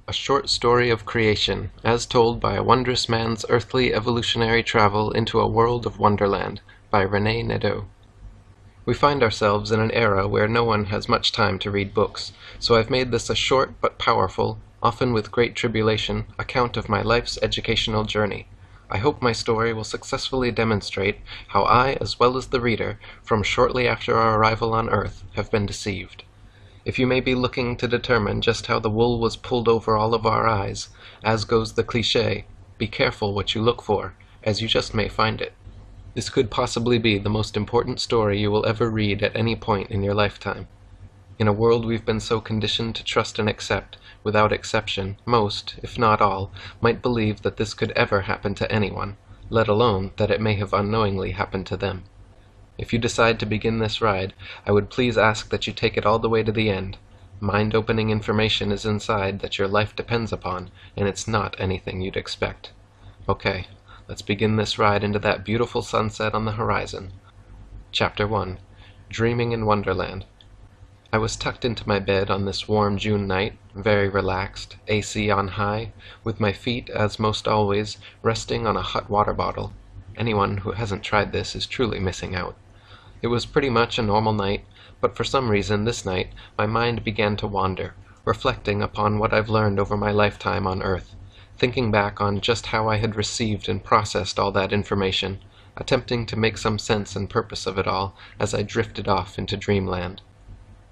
A short story of creation, as told by a wondrous man's earthly evolutionary travel into a world of wonderland, by René Nadeau. We find ourselves in an era where no one has much time to read books, so I've made this a short but powerful, often with great tribulation, account of my life's educational journey. I hope my story will successfully demonstrate how I, as well as the reader, from shortly after our arrival on Earth, have been deceived. If you may be looking to determine just how the wool was pulled over all of our eyes, as goes the cliché, be careful what you look for, as you just may find it. This could possibly be the most important story you will ever read at any point in your lifetime. In a world we've been so conditioned to trust and accept, without exception, most, if not all, might believe that this could ever happen to anyone, let alone that it may have unknowingly happened to them. If you decide to begin this ride, I would please ask that you take it all the way to the end. Mind-opening information is inside that your life depends upon, and it's not anything you'd expect. Okay, let's begin this ride into that beautiful sunset on the horizon. Chapter 1. Dreaming in Wonderland. I was tucked into my bed on this warm June night, very relaxed, AC on high, with my feet, as most always, resting on a hot water bottle. Anyone who hasn't tried this is truly missing out. It was pretty much a normal night, but for some reason this night my mind began to wander, reflecting upon what I've learned over my lifetime on Earth, thinking back on just how I had received and processed all that information, attempting to make some sense and purpose of it all as I drifted off into dreamland.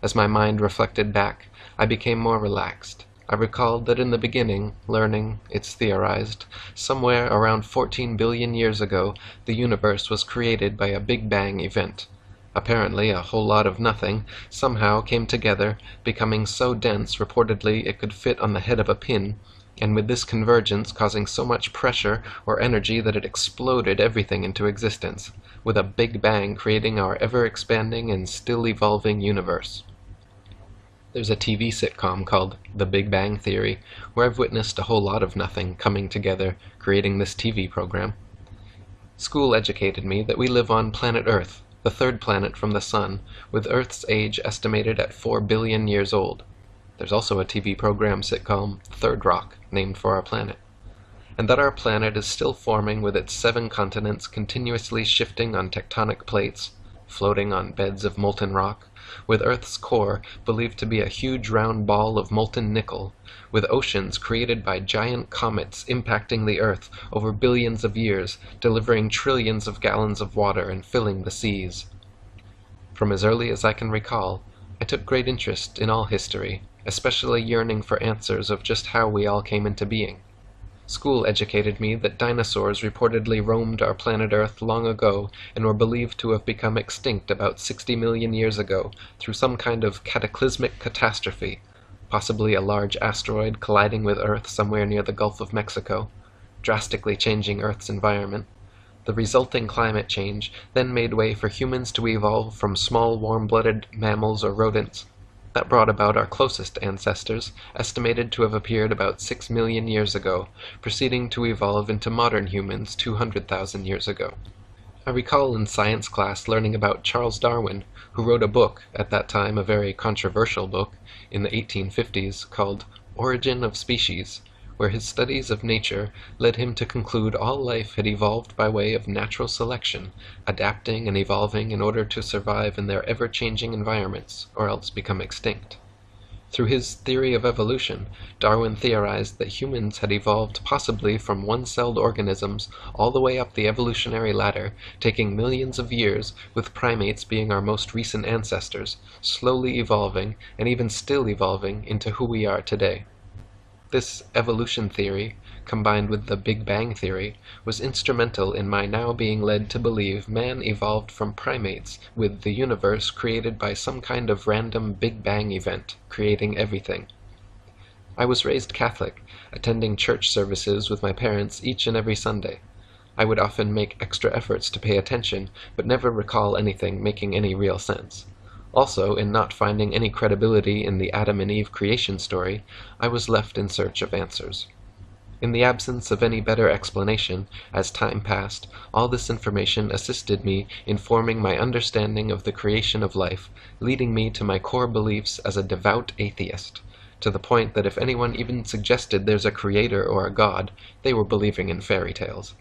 As my mind reflected back, I became more relaxed. I recalled that in the beginning, learning, it's theorized, somewhere around 14 billion years ago, the universe was created by a Big Bang event. Apparently, a whole lot of nothing somehow came together, becoming so dense reportedly it could fit on the head of a pin, and with this convergence causing so much pressure or energy that it exploded everything into existence, with a Big Bang creating our ever-expanding and still-evolving universe. There's a TV sitcom called The Big Bang Theory, where I've witnessed a whole lot of nothing coming together, creating this TV program. School educated me that we live on planet Earth, the third planet from the Sun, with Earth's age estimated at 4 billion years old. There's also a TV program sitcom, Third Rock, named for our planet. And that our planet is still forming with its 7 continents continuously shifting on tectonic plates, floating on beds of molten rock, with Earth's core believed to be a huge round ball of molten nickel, with oceans created by giant comets impacting the Earth over billions of years, delivering trillions of gallons of water and filling the seas. From as early as I can recall, I took great interest in all history, especially yearning for answers of just how we all came into being. School educated me that dinosaurs reportedly roamed our planet Earth long ago and were believed to have become extinct about 60 million years ago through some kind of cataclysmic catastrophe, possibly a large asteroid colliding with Earth somewhere near the Gulf of Mexico, drastically changing Earth's environment. The resulting climate change then made way for humans to evolve from small warm-blooded mammals or rodents. That brought about our closest ancestors, estimated to have appeared about 6 million years ago, proceeding to evolve into modern humans 200,000 years ago. I recall in science class learning about Charles Darwin, who wrote a book, at that time a very controversial book, in the 1850s, called Origin of Species, where his studies of nature led him to conclude all life had evolved by way of natural selection, adapting and evolving in order to survive in their ever-changing environments, or else become extinct. Through his theory of evolution, Darwin theorized that humans had evolved possibly from one-celled organisms all the way up the evolutionary ladder, taking millions of years, with primates being our most recent ancestors, slowly evolving, and even still evolving, into who we are today. This evolution theory, combined with the Big Bang theory, was instrumental in my now being led to believe man evolved from primates, with the universe created by some kind of random Big Bang event, creating everything. I was raised Catholic, attending church services with my parents each and every Sunday. I would often make extra efforts to pay attention, but never recall anything making any real sense. Also, in not finding any credibility in the Adam and Eve creation story, I was left in search of answers. In the absence of any better explanation, as time passed, all this information assisted me in forming my understanding of the creation of life, leading me to my core beliefs as a devout atheist. to the point that if anyone even suggested there's a creator or a god, they were believing in fairy tales.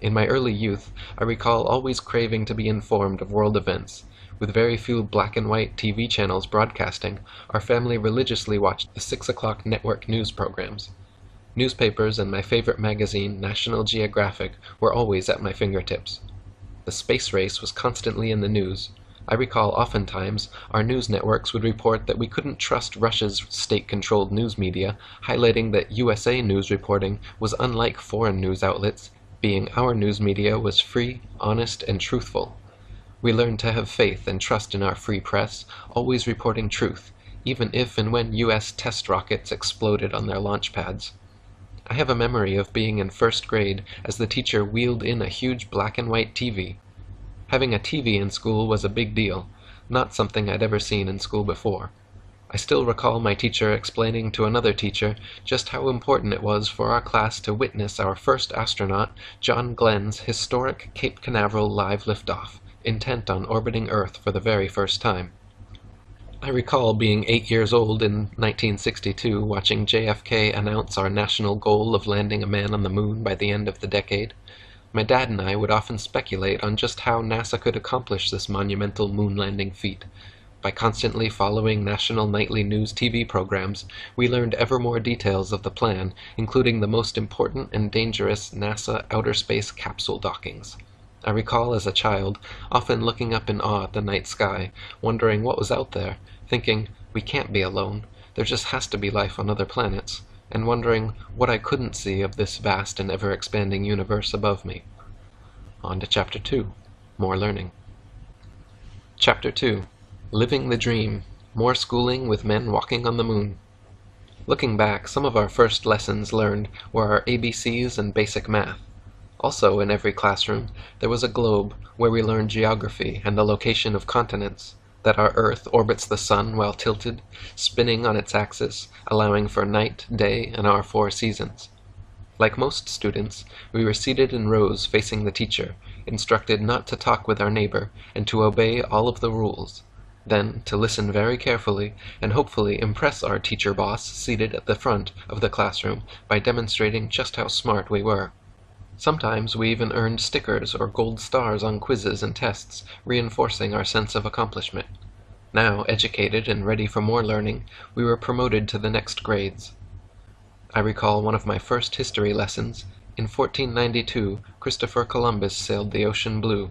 In my early youth, I recall always craving to be informed of world events. With very few black and white TV channels broadcasting, our family religiously watched the 6 o'clock network news programs. Newspapers and my favorite magazine, National Geographic, were always at my fingertips. The space race was constantly in the news. I recall oftentimes our news networks would report that we couldn't trust Russia's state-controlled news media, highlighting that USA news reporting was unlike foreign news outlets, being our news media was free, honest, and truthful. We learned to have faith and trust in our free press, always reporting truth, even if and when US test rockets exploded on their launch pads. I have a memory of being in first grade as the teacher wheeled in a huge black and white TV. Having a TV in school was a big deal, not something I'd ever seen in school before. I still recall my teacher explaining to another teacher just how important it was for our class to witness our first astronaut, John Glenn's historic Cape Canaveral live liftoff, intent on orbiting Earth for the very first time. I recall being 8 years old in 1962 watching JFK announce our national goal of landing a man on the moon by the end of the decade. My dad and I would often speculate on just how NASA could accomplish this monumental moon landing feat. By constantly following national nightly news TV programs, we learned ever more details of the plan, including the most important and dangerous NASA outer space capsule dockings. I recall as a child often looking up in awe at the night sky, wondering what was out there, thinking, we can't be alone, there just has to be life on other planets, and wondering what I couldn't see of this vast and ever-expanding universe above me. On to Chapter 2, More Learning. Chapter 2, Living the Dream, More Schooling with Men Walking on the Moon. Looking back, some of our first lessons learned were our ABCs and basic math. Also, in every classroom, there was a globe where we learned geography and the location of continents, that our Earth orbits the Sun while tilted, spinning on its axis, allowing for night, day, and our 4 seasons. Like most students, we were seated in rows facing the teacher, instructed not to talk with our neighbor and to obey all of the rules, then to listen very carefully and hopefully impress our teacher boss seated at the front of the classroom by demonstrating just how smart we were. Sometimes we even earned stickers or gold stars on quizzes and tests, reinforcing our sense of accomplishment. Now, educated and ready for more learning, we were promoted to the next grades. I recall one of my first history lessons. In 1492, Christopher Columbus sailed the ocean blue.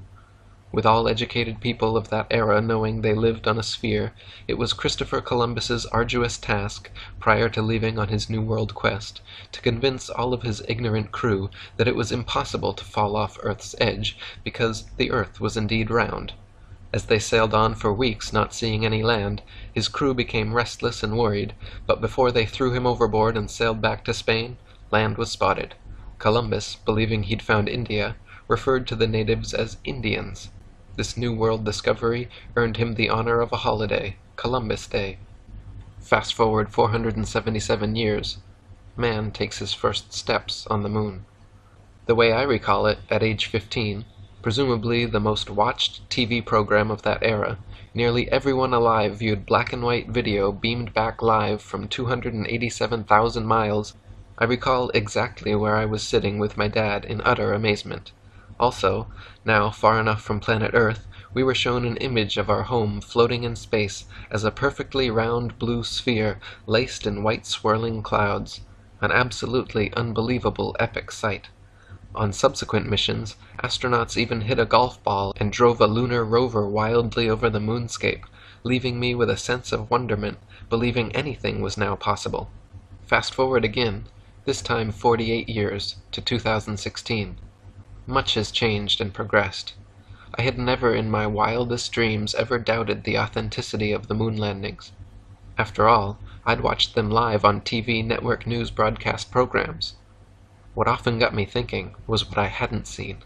With all educated people of that era knowing they lived on a sphere, it was Christopher Columbus's arduous task, prior to leaving on his New World quest, to convince all of his ignorant crew that it was impossible to fall off Earth's edge, because the Earth was indeed round. As they sailed on for weeks not seeing any land, his crew became restless and worried, but before they threw him overboard and sailed back to Spain, land was spotted. Columbus, believing he'd found India, referred to the natives as Indians. This New World discovery earned him the honor of a holiday, Columbus Day. Fast forward 477 years, man takes his first steps on the moon. The way I recall it, at age 15, presumably the most watched TV program of that era, nearly everyone alive viewed black and white video beamed back live from 287,000 miles. I recall exactly where I was sitting with my dad in utter amazement. Also, now far enough from planet Earth, we were shown an image of our home floating in space as a perfectly round blue sphere laced in white swirling clouds, an absolutely unbelievable epic sight. On subsequent missions, astronauts even hit a golf ball and drove a lunar rover wildly over the moonscape, leaving me with a sense of wonderment, believing anything was now possible. Fast forward again, this time 48 years, to 2016. Much has changed and progressed. I had never in my wildest dreams ever doubted the authenticity of the moon landings. After all, I'd watched them live on TV network news broadcast programs. What often got me thinking was what I hadn't seen.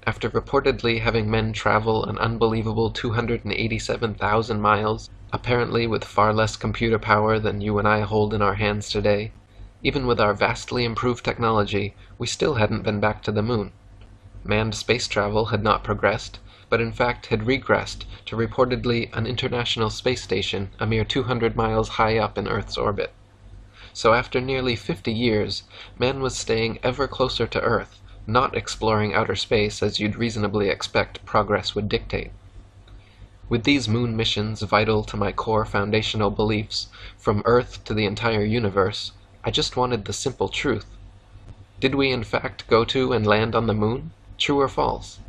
After reportedly having men travel an unbelievable 287,000 miles, apparently with far less computer power than you and I hold in our hands today, even with our vastly improved technology, we still hadn't been back to the moon. Manned space travel had not progressed, but in fact had regressed to reportedly an international space station a mere 200 miles high up in Earth's orbit. So after nearly 50 years, man was staying ever closer to Earth, not exploring outer space as you'd reasonably expect progress would dictate. With these moon missions vital to my core foundational beliefs, from Earth to the entire universe, I just wanted the simple truth. Did we in fact go to and land on the moon? True or false?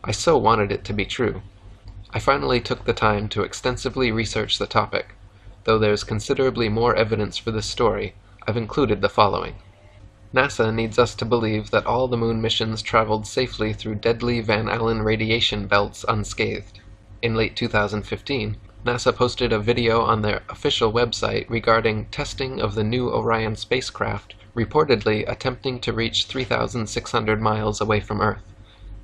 I so wanted it to be true. I finally took the time to extensively research the topic. Though there's considerably more evidence for this story, I've included the following. NASA needs us to believe that all the moon missions traveled safely through deadly Van Allen radiation belts unscathed. In late 2015, NASA posted a video on their official website regarding testing of the new Orion spacecraft, reportedly attempting to reach 3,600 miles away from Earth.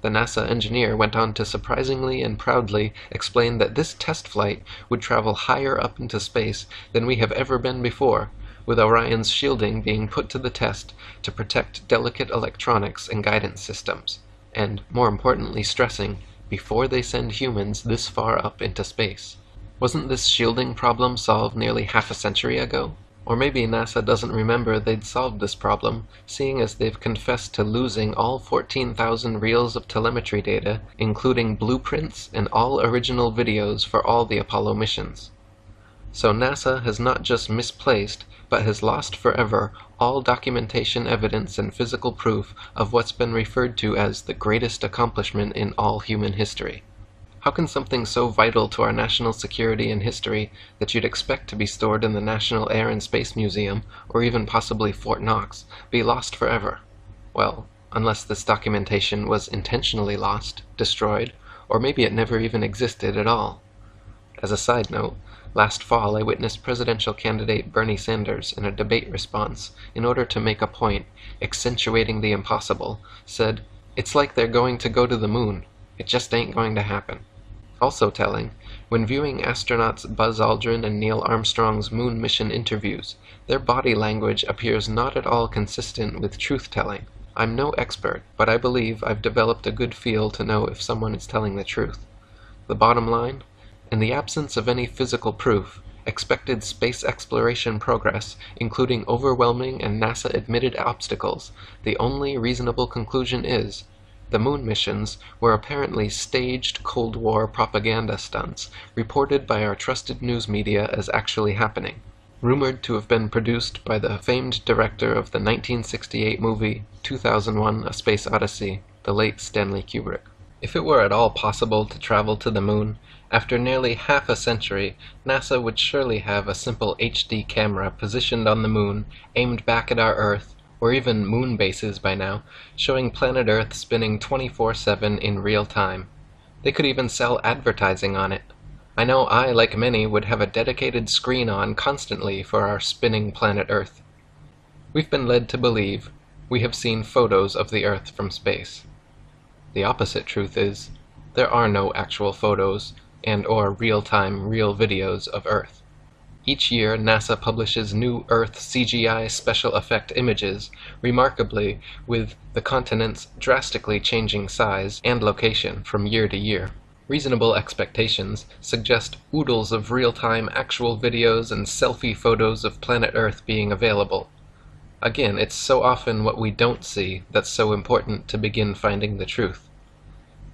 The NASA engineer went on to surprisingly and proudly explain that this test flight would travel higher up into space than we have ever been before, with Orion's shielding being put to the test to protect delicate electronics and guidance systems, and, more importantly, stressing, before they send humans this far up into space. Wasn't this shielding problem solved nearly half a century ago? Or maybe NASA doesn't remember they'd solved this problem, seeing as they've confessed to losing all 14,000 reels of telemetry data, including blueprints and all original videos for all the Apollo missions. So NASA has not just misplaced, but has lost forever all documentation evidence and physical proof of what's been referred to as the greatest accomplishment in all human history. How can something so vital to our national security and history that you'd expect to be stored in the National Air and Space Museum, or even possibly Fort Knox, be lost forever? Well, unless this documentation was intentionally lost, destroyed, or maybe it never even existed at all. As a side note, last fall I witnessed presidential candidate Bernie Sanders in a debate response, in order to make a point, accentuating the impossible, said, "It's like they're going to go to the moon. It just ain't going to happen." Also telling, when viewing astronauts Buzz Aldrin and Neil Armstrong's moon mission interviews, their body language appears not at all consistent with truth-telling. I'm no expert, but I believe I've developed a good feel to know if someone is telling the truth. The bottom line? In the absence of any physical proof, expected space exploration progress, including overwhelming and NASA-admitted obstacles, the only reasonable conclusion is, the moon missions were apparently staged Cold War propaganda stunts, reported by our trusted news media as actually happening, rumored to have been produced by the famed director of the 1968 movie 2001: A Space Odyssey, the late Stanley Kubrick. If it were at all possible to travel to the moon, after nearly half a century, NASA would surely have a simple HD camera positioned on the moon, aimed back at our Earth, or even moon bases by now, showing planet Earth spinning 24/7 in real time. They could even sell advertising on it. I know I, like many, would have a dedicated screen on constantly for our spinning planet Earth. We've been led to believe we have seen photos of the Earth from space. The opposite truth is, there are no actual photos and/or real-time, real videos of Earth. Each year, NASA publishes new Earth CGI special effect images, remarkably with the continents drastically changing size and location from year to year. Reasonable expectations suggest oodles of real-time actual videos and selfie photos of planet Earth being available. Again, it's so often what we don't see that's so important to begin finding the truth.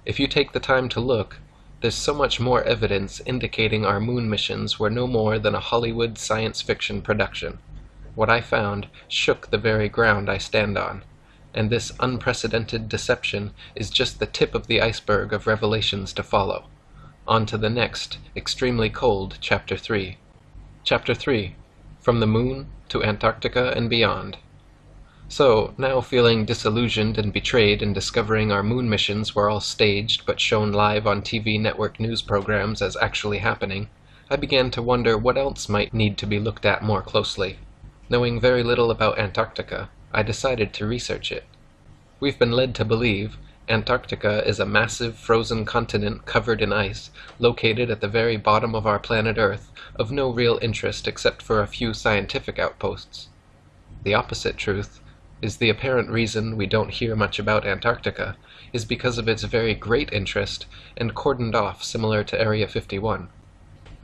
If you take the time to look, there's so much more evidence indicating our moon missions were no more than a Hollywood science fiction production. What I found shook the very ground I stand on, and this unprecedented deception is just the tip of the iceberg of revelations to follow. On to the next, extremely cold, Chapter 3. Chapter 3. From the Moon to Antarctica and Beyond. So, now feeling disillusioned and betrayed in discovering our moon missions were all staged but shown live on TV network news programs as actually happening, I began to wonder what else might need to be looked at more closely. Knowing very little about Antarctica, I decided to research it. We've been led to believe Antarctica is a massive frozen continent covered in ice, located at the very bottom of our planet Earth, of no real interest except for a few scientific outposts. The opposite truth is the apparent reason we don't hear much about Antarctica is because of its very great interest and cordoned off similar to Area 51.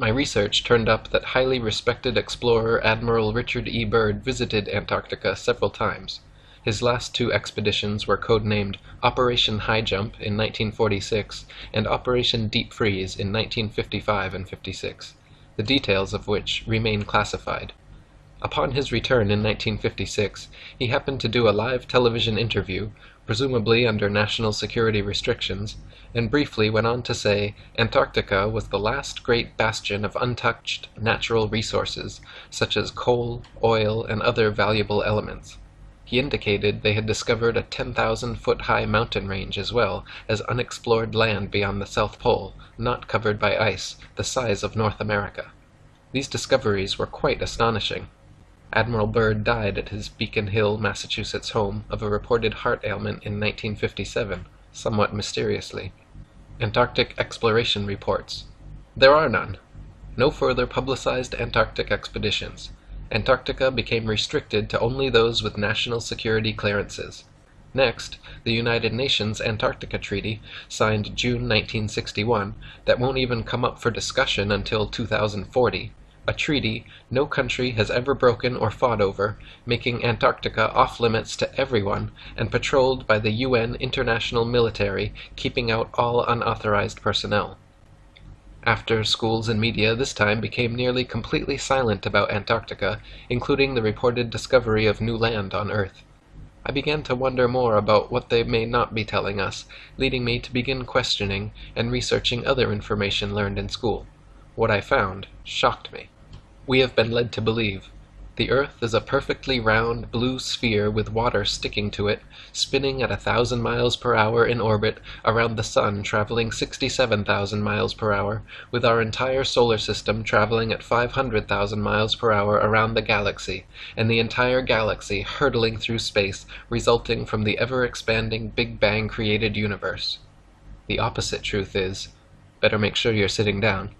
My research turned up that highly respected explorer Admiral Richard E. Byrd visited Antarctica several times. His last two expeditions were codenamed Operation High Jump in 1946 and Operation Deep Freeze in 1955 and 56, the details of which remain classified. Upon his return in 1956, he happened to do a live television interview, presumably under national security restrictions, and briefly went on to say Antarctica was the last great bastion of untouched natural resources, such as coal, oil, and other valuable elements. He indicated they had discovered a 10,000-foot-high mountain range as well as unexplored land beyond the South Pole, not covered by ice, the size of North America. These discoveries were quite astonishing. Admiral Byrd died at his Beacon Hill, Massachusetts home of a reported heart ailment in 1957, somewhat mysteriously. Antarctic exploration reports. There are none. No further publicized Antarctic expeditions. Antarctica became restricted to only those with national security clearances. Next, the United Nations Antarctica Treaty, signed June 1961, that won't even come up for discussion until 2040, a treaty no country has ever broken or fought over, making Antarctica off-limits to everyone and patrolled by the UN International Military, keeping out all unauthorized personnel. After schools and media this time became nearly completely silent about Antarctica, including the reported discovery of new land on Earth, I began to wonder more about what they may not be telling us, leading me to begin questioning and researching other information learned in school. What I found shocked me. We have been led to believe the Earth is a perfectly round blue sphere with water sticking to it, spinning at 1,000 miles per hour in orbit around the Sun, traveling 67,000 miles per hour, with our entire solar system traveling at 500,000 miles per hour around the galaxy, and the entire galaxy hurtling through space, resulting from the ever-expanding Big Bang-created universe. The opposite truth is, better make sure you're sitting down.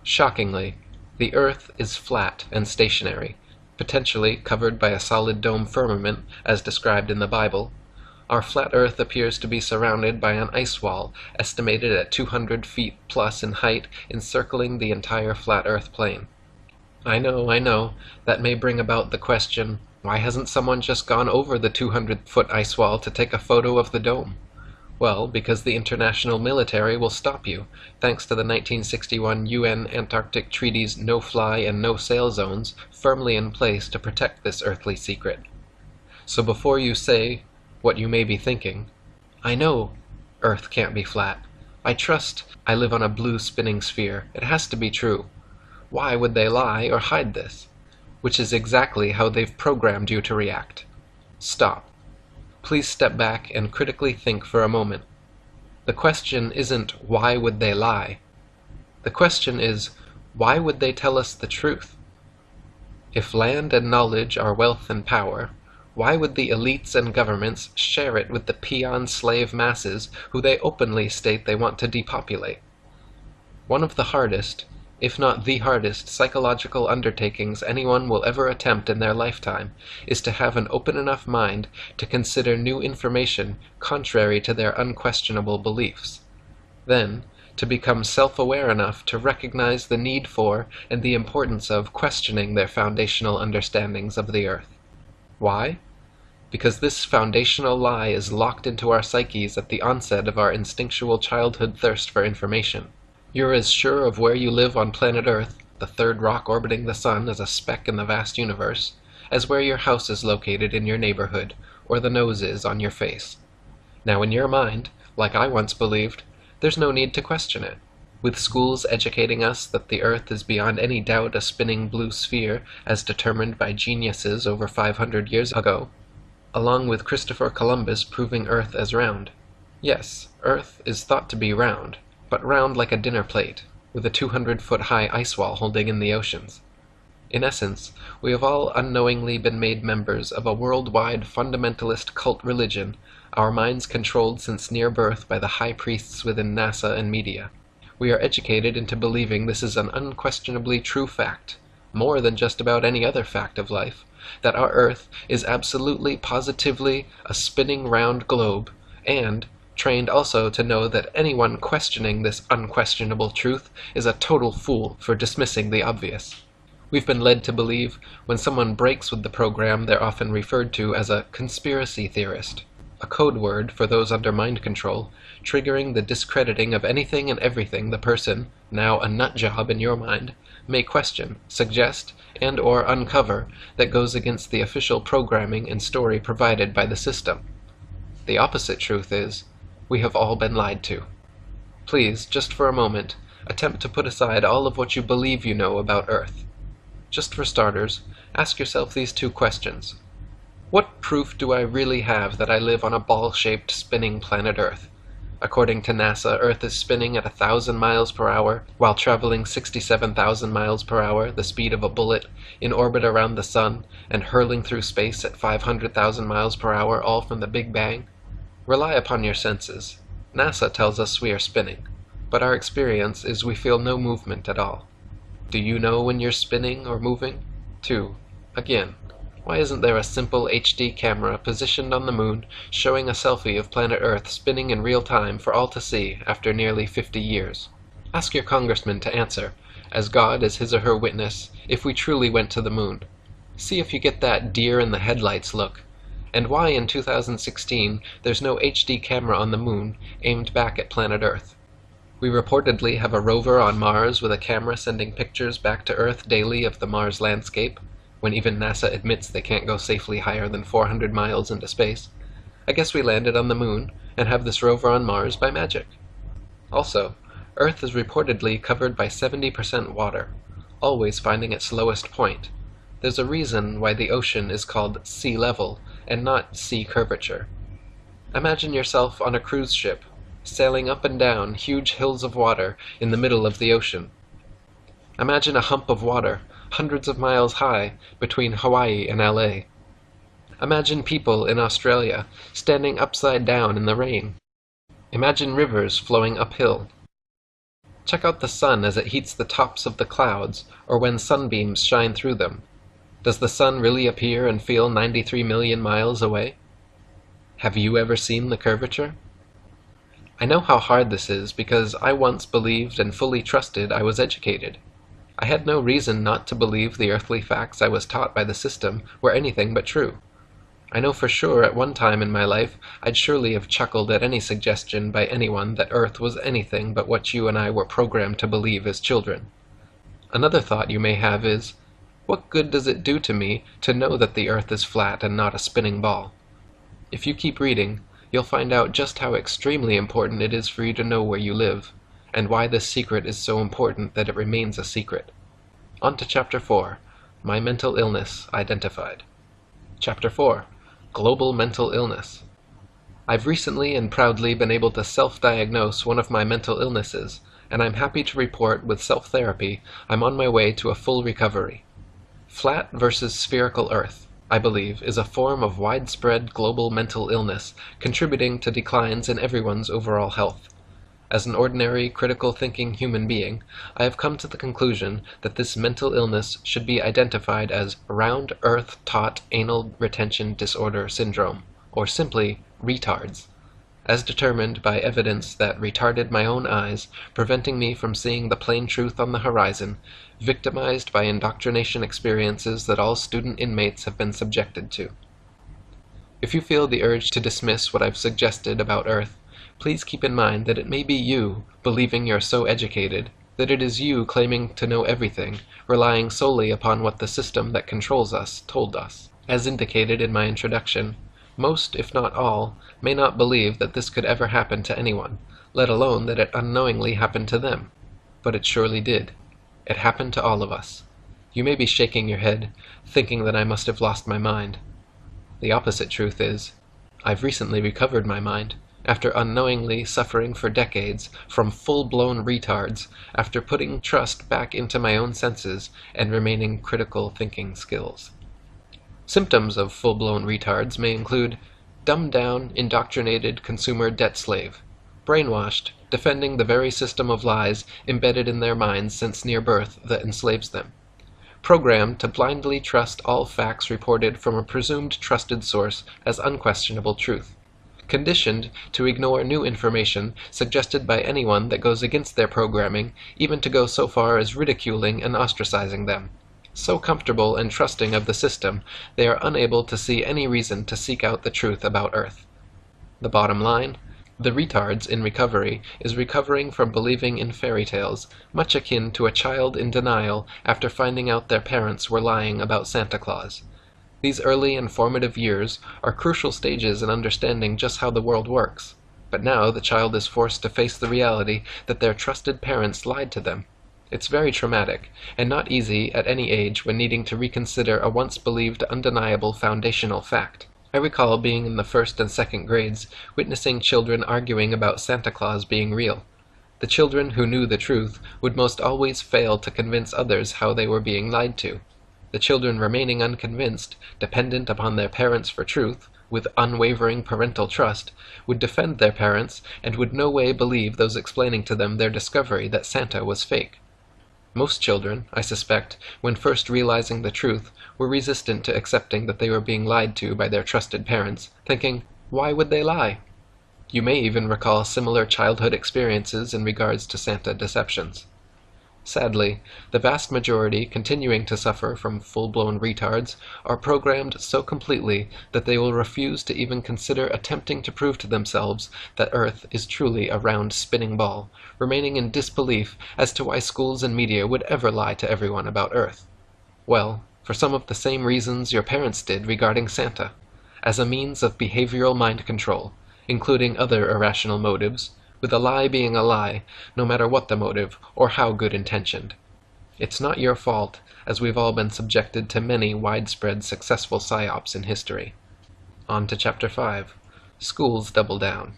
Shockingly, the Earth is flat and stationary, potentially covered by a solid dome firmament, as described in the Bible. Our flat Earth appears to be surrounded by an ice wall, estimated at 200 feet plus in height, encircling the entire flat Earth plane. I know, that may bring about the question, why hasn't someone just gone over the 200-foot ice wall to take a photo of the dome? Well, because the international military will stop you, thanks to the 1961 UN Antarctic Treaty's no-fly and no-sail zones firmly in place to protect this earthly secret. So before you say what you may be thinking, I know Earth can't be flat. I trust I live on a blue spinning sphere. It has to be true. Why would they lie or hide this? Which is exactly how they've programmed you to react. Stop. Please step back and critically think for a moment. The question isn't, why would they lie? The question is, why would they tell us the truth? If land and knowledge are wealth and power, why would the elites and governments share it with the peon slave masses who they openly state they want to depopulate? One of the hardest, if not the hardest, psychological undertakings anyone will ever attempt in their lifetime is to have an open enough mind to consider new information contrary to their unquestionable beliefs. Then, to become self-aware enough to recognize the need for and the importance of questioning their foundational understandings of the Earth. Why? Because this foundational lie is locked into our psyches at the onset of our instinctual childhood thirst for information. You're as sure of where you live on planet Earth, the third rock orbiting the Sun as a speck in the vast universe, as where your house is located in your neighborhood, or the nose is on your face. Now in your mind, like I once believed, there's no need to question it. With schools educating us that the Earth is beyond any doubt a spinning blue sphere as determined by geniuses over 500 years ago, along with Christopher Columbus proving Earth as round. Yes, Earth is thought to be round, but round like a dinner plate, with a 200-foot-high ice wall holding in the oceans. In essence, we have all unknowingly been made members of a worldwide fundamentalist cult religion, our minds controlled since near birth by the high priests within NASA and media. We are educated into believing this is an unquestionably true fact, more than just about any other fact of life, that our Earth is absolutely, positively a spinning round globe, and, trained also to know that anyone questioning this unquestionable truth is a total fool for dismissing the obvious. We've been led to believe when someone breaks with the program, they're often referred to as a conspiracy theorist, a code word for those under mind control, triggering the discrediting of anything and everything the person, now a nut job in your mind, may question, suggest, and or uncover that goes against the official programming and story provided by the system. The opposite truth is, we have all been lied to. Please, just for a moment, attempt to put aside all of what you believe you know about Earth. Just for starters, ask yourself these two questions. What proof do I really have that I live on a ball-shaped spinning planet Earth? According to NASA, Earth is spinning at 1,000 miles per hour while traveling 67,000 miles per hour, the speed of a bullet, in orbit around the Sun, and hurling through space at 500,000 miles per hour, all from the Big Bang. Rely upon your senses. NASA tells us we are spinning, but our experience is we feel no movement at all. Do you know when you're spinning or moving? 2. Again, why isn't there a simple HD camera positioned on the moon showing a selfie of planet Earth spinning in real time for all to see after nearly 50 years? Ask your congressman to answer, as God is his or her witness, if we truly went to the moon. See if you get that deer in the headlights look. And why in 2016 there's no HD camera on the moon aimed back at planet Earth. We reportedly have a rover on Mars with a camera sending pictures back to Earth daily of the Mars landscape, when even NASA admits they can't go safely higher than 400 miles into space. I guess we landed on the moon and have this rover on Mars by magic. Also, Earth is reportedly covered by 70% water, always finding its lowest point. There's a reason why the ocean is called sea level and not sea curvature. Imagine yourself on a cruise ship, sailing up and down huge hills of water in the middle of the ocean. Imagine a hump of water, hundreds of miles high, between Hawaii and LA. Imagine people in Australia standing upside down in the rain. Imagine rivers flowing uphill. Check out the sun as it heats the tops of the clouds, or when sunbeams shine through them. Does the sun really appear and feel 93 million miles away? Have you ever seen the curvature? I know how hard this is because I once believed and fully trusted I was educated. I had no reason not to believe the earthly facts I was taught by the system were anything but true. I know for sure at one time in my life I'd surely have chuckled at any suggestion by anyone that Earth was anything but what you and I were programmed to believe as children. Another thought you may have is, what good does it do to me to know that the Earth is flat and not a spinning ball? If you keep reading, you'll find out just how extremely important it is for you to know where you live, and why this secret is so important that it remains a secret. On to Chapter 4, My Mental Illness Identified. Chapter 4, Global Mental Illness. I've recently and proudly been able to self-diagnose one of my mental illnesses, and I'm happy to report with self-therapy I'm on my way to a full recovery. Flat versus spherical Earth, I believe, is a form of widespread global mental illness, contributing to declines in everyone's overall health. As an ordinary, critical-thinking human being, I have come to the conclusion that this mental illness should be identified as Round Earth Taut Anal Retention Disorder Syndrome, or simply retards, as determined by evidence that retarded my own eyes, preventing me from seeing the plain truth on the horizon, victimized by indoctrination experiences that all student inmates have been subjected to. If you feel the urge to dismiss what I've suggested about Earth, please keep in mind that it may be you believing you're so educated, that it is you claiming to know everything, relying solely upon what the system that controls us told us. As indicated in my introduction, most, if not all, may not believe that this could ever happen to anyone, let alone that it unknowingly happened to them. But it surely did. It happened to all of us. You may be shaking your head, thinking that I must have lost my mind. The opposite truth is, I've recently recovered my mind, after unknowingly suffering for decades from full-blown retards, after putting trust back into my own senses and remaining critical thinking skills. Symptoms of full-blown retards may include dumbed-down, indoctrinated consumer debt slave, brainwashed, defending the very system of lies embedded in their minds since near birth that enslaves them, programmed to blindly trust all facts reported from a presumed trusted source as unquestionable truth, conditioned to ignore new information suggested by anyone that goes against their programming, even to go so far as ridiculing and ostracizing them. So comfortable and trusting of the system, they are unable to see any reason to seek out the truth about Earth. The bottom line? The retards in recovery is recovering from believing in fairy tales, much akin to a child in denial after finding out their parents were lying about Santa Claus. These early and formative years are crucial stages in understanding just how the world works. But now the child is forced to face the reality that their trusted parents lied to them. It's very traumatic, and not easy at any age when needing to reconsider a once believed undeniable foundational fact. I recall being in the first and second grades, witnessing children arguing about Santa Claus being real. The children who knew the truth would most always fail to convince others how they were being lied to. The children remaining unconvinced, dependent upon their parents for truth, with unwavering parental trust, would defend their parents and would no way believe those explaining to them their discovery that Santa was fake. Most children, I suspect, when first realizing the truth, were resistant to accepting that they were being lied to by their trusted parents, thinking, why would they lie? You may even recall similar childhood experiences in regards to Santa deceptions. Sadly, the vast majority continuing to suffer from full-blown retards are programmed so completely that they will refuse to even consider attempting to prove to themselves that Earth is truly a round spinning ball, remaining in disbelief as to why schools and media would ever lie to everyone about Earth. Well, for some of the same reasons your parents did regarding Santa, as a means of behavioral mind control, including other irrational motives, with a lie being a lie, no matter what the motive or how good-intentioned. It's not your fault, as we've all been subjected to many widespread successful psyops in history. On to Chapter 5. Schools Double Down.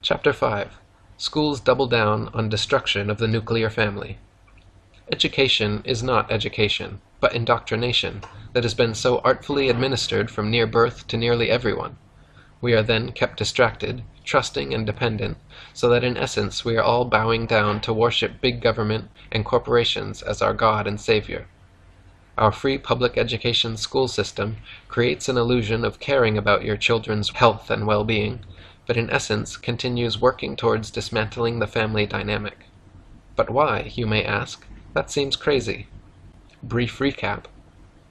Chapter 5. Schools double down on destruction of the nuclear family. Education is not education, but indoctrination that has been so artfully administered from near birth to nearly everyone. We are then kept distracted, trusting and dependent, so that in essence we are all bowing down to worship big government and corporations as our God and Savior. Our free public education school system creates an illusion of caring about your children's health and well-being, but in essence continues working towards dismantling the family dynamic. But why, you may ask? That seems crazy. Brief recap.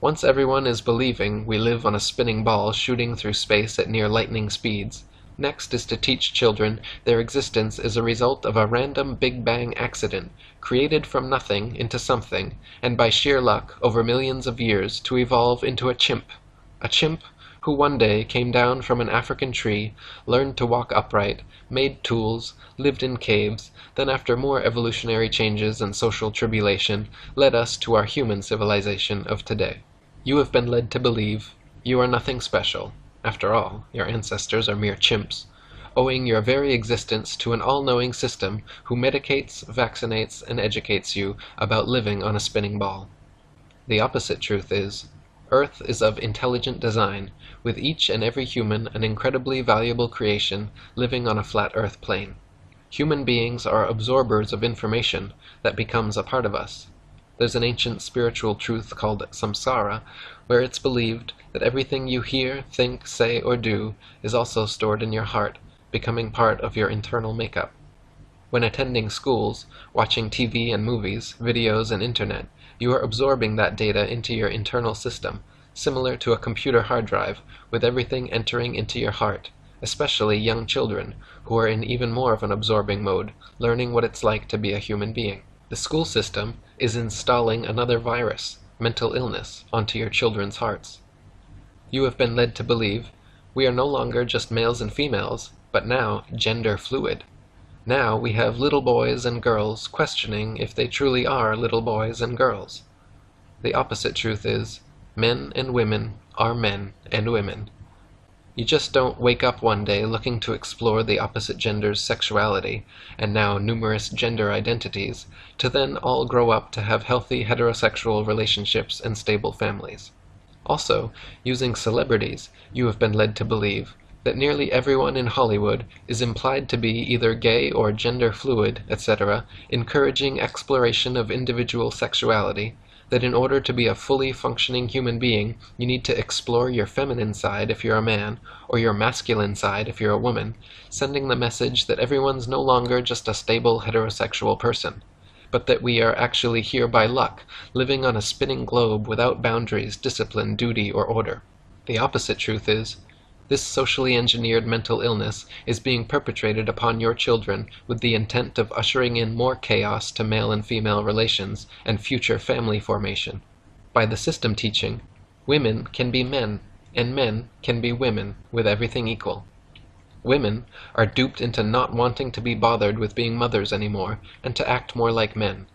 Once everyone is believing we live on a spinning ball shooting through space at near lightning speeds, next is to teach children their existence is a result of a random Big Bang accident, created from nothing into something, and by sheer luck over millions of years to evolve into a chimp who one day came down from an African tree, learned to walk upright, made tools, lived in caves, then after more evolutionary changes and social tribulation, led us to our human civilization of today. You have been led to believe you are nothing special. After all, your ancestors are mere chimps, owing your very existence to an all-knowing system who medicates, vaccinates, and educates you about living on a spinning ball. The opposite truth is, Earth is of intelligent design, with each and every human an incredibly valuable creation living on a flat Earth plane. Human beings are absorbers of information that becomes a part of us. There's an ancient spiritual truth called samsara, where it's believed that everything you hear, think, say, or do is also stored in your heart, becoming part of your internal makeup. When attending schools, watching TV and movies, videos and internet, you are absorbing that data into your internal system, similar to a computer hard drive, with everything entering into your heart, especially young children, who are in even more of an absorbing mode, learning what it's like to be a human being. The school system is installing another virus, mental illness, onto your children's hearts. You have been led to believe we are no longer just males and females, but now gender fluid. Now we have little boys and girls questioning if they truly are little boys and girls. The opposite truth is, men and women are men and women. You just don't wake up one day looking to explore the opposite gender's sexuality, and now numerous gender identities, to then all grow up to have healthy heterosexual relationships and stable families. Also, using celebrities, you have been led to believe that nearly everyone in Hollywood is implied to be either gay or gender fluid, etc., encouraging exploration of individual sexuality, that in order to be a fully functioning human being, you need to explore your feminine side if you're a man, or your masculine side if you're a woman, sending the message that everyone's no longer just a stable heterosexual person, but that we are actually here by luck, living on a spinning globe without boundaries, discipline, duty, or order. The opposite truth is, this socially engineered mental illness is being perpetrated upon your children with the intent of ushering in more chaos to male and female relations and future family formation. By the system teaching, women can be men, and men can be women, with everything equal. Women are duped into not wanting to be bothered with being mothers anymore, and to act more like men.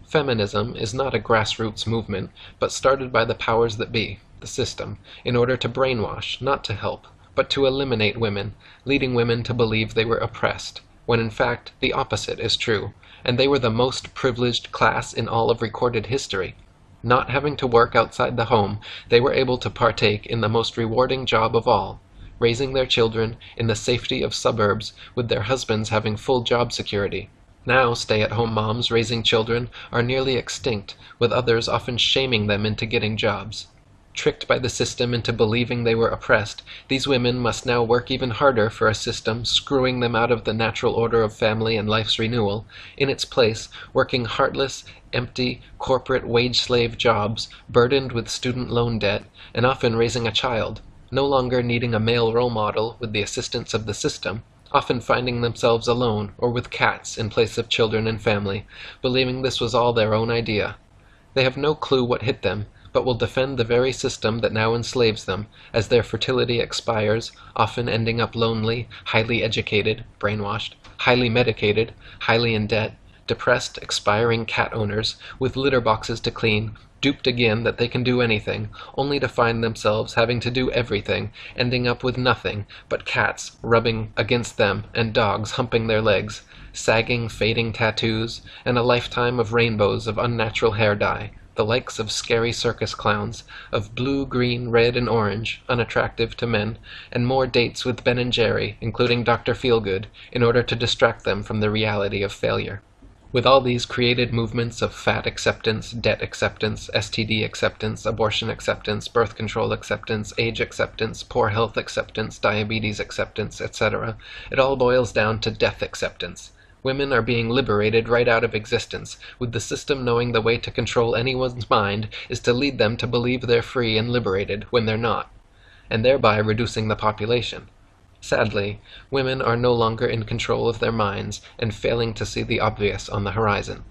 Feminism is not a grassroots movement, but started by the powers that be, the system, in order to brainwash, not to help, but to eliminate women, leading women to believe they were oppressed, when in fact the opposite is true, and they were the most privileged class in all of recorded history. Not having to work outside the home, they were able to partake in the most rewarding job of all, raising their children in the safety of suburbs with their husbands having full job security. Now stay-at-home moms raising children are nearly extinct, with others often shaming them into getting jobs. Tricked by the system into believing they were oppressed, these women must now work even harder for a system screwing them out of the natural order of family and life's renewal, in its place working heartless, empty, corporate wage-slave jobs, burdened with student loan debt, and often raising a child, no longer needing a male role model with the assistance of the system, often finding themselves alone or with cats in place of children and family, believing this was all their own idea. They have no clue what hit them, but will defend the very system that now enslaves them, as their fertility expires, often ending up lonely, highly educated, brainwashed, highly medicated, highly in debt, depressed, expiring cat owners, with litter boxes to clean, duped again that they can do anything, only to find themselves having to do everything, ending up with nothing but cats rubbing against them and dogs humping their legs, sagging, fading tattoos, and a lifetime of rainbows of unnatural hair dye, the likes of scary circus clowns, of blue, green, red, and orange, unattractive to men, and more dates with Ben and Jerry, including Dr. Feelgood, in order to distract them from the reality of failure. With all these created movements of fat acceptance, debt acceptance, STD acceptance, abortion acceptance, birth control acceptance, age acceptance, poor health acceptance, diabetes acceptance, etc., it all boils down to death acceptance. Women are being liberated right out of existence, with the system knowing the way to control anyone's mind is to lead them to believe they're free and liberated when they're not, and thereby reducing the population. Sadly, women are no longer in control of their minds and failing to see the obvious on the horizon.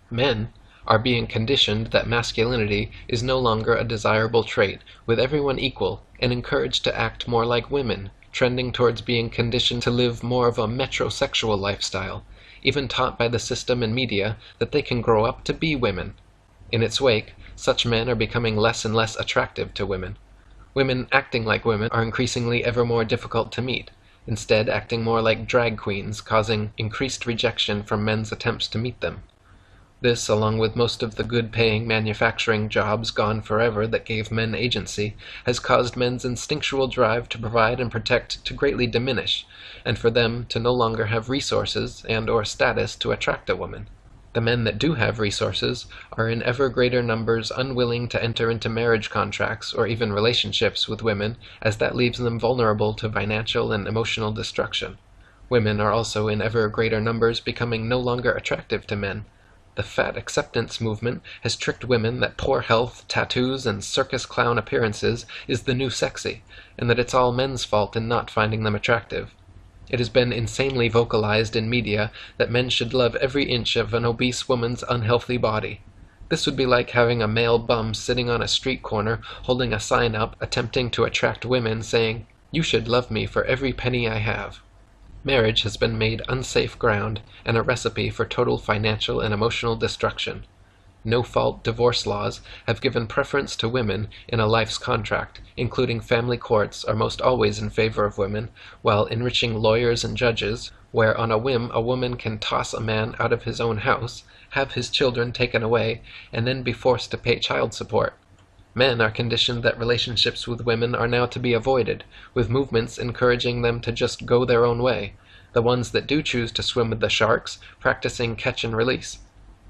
Men are being conditioned that masculinity is no longer a desirable trait, with everyone equal, and encouraged to act more like women, trending towards being conditioned to live more of a metrosexual lifestyle, even taught by the system and media that they can grow up to be women. In its wake, such men are becoming less and less attractive to women. Women acting like women are increasingly ever more difficult to meet, instead acting more like drag queens, causing increased rejection from men's attempts to meet them. This, along with most of the good-paying manufacturing jobs gone forever that gave men agency, has caused men's instinctual drive to provide and protect to greatly diminish, and for them to no longer have resources and/or status to attract a woman. The men that do have resources are in ever greater numbers unwilling to enter into marriage contracts or even relationships with women, as that leaves them vulnerable to financial and emotional destruction. Women are also in ever greater numbers becoming no longer attractive to men. The fat acceptance movement has tricked women that poor health, tattoos, and circus clown appearances is the new sexy, and that it's all men's fault in not finding them attractive. It has been insanely vocalized in media that men should love every inch of an obese woman's unhealthy body. This would be like having a male bum sitting on a street corner holding a sign up attempting to attract women saying, "You should love me for every penny I have." Marriage has been made unsafe ground and a recipe for total financial and emotional destruction. No-fault divorce laws have given preference to women in a life's contract, including family courts are most always in favor of women, while enriching lawyers and judges, where on a whim a woman can toss a man out of his own house, have his children taken away, and then be forced to pay child support. Men are conditioned that relationships with women are now to be avoided, with movements encouraging them to just go their own way, the ones that do choose to swim with the sharks, practicing catch and release.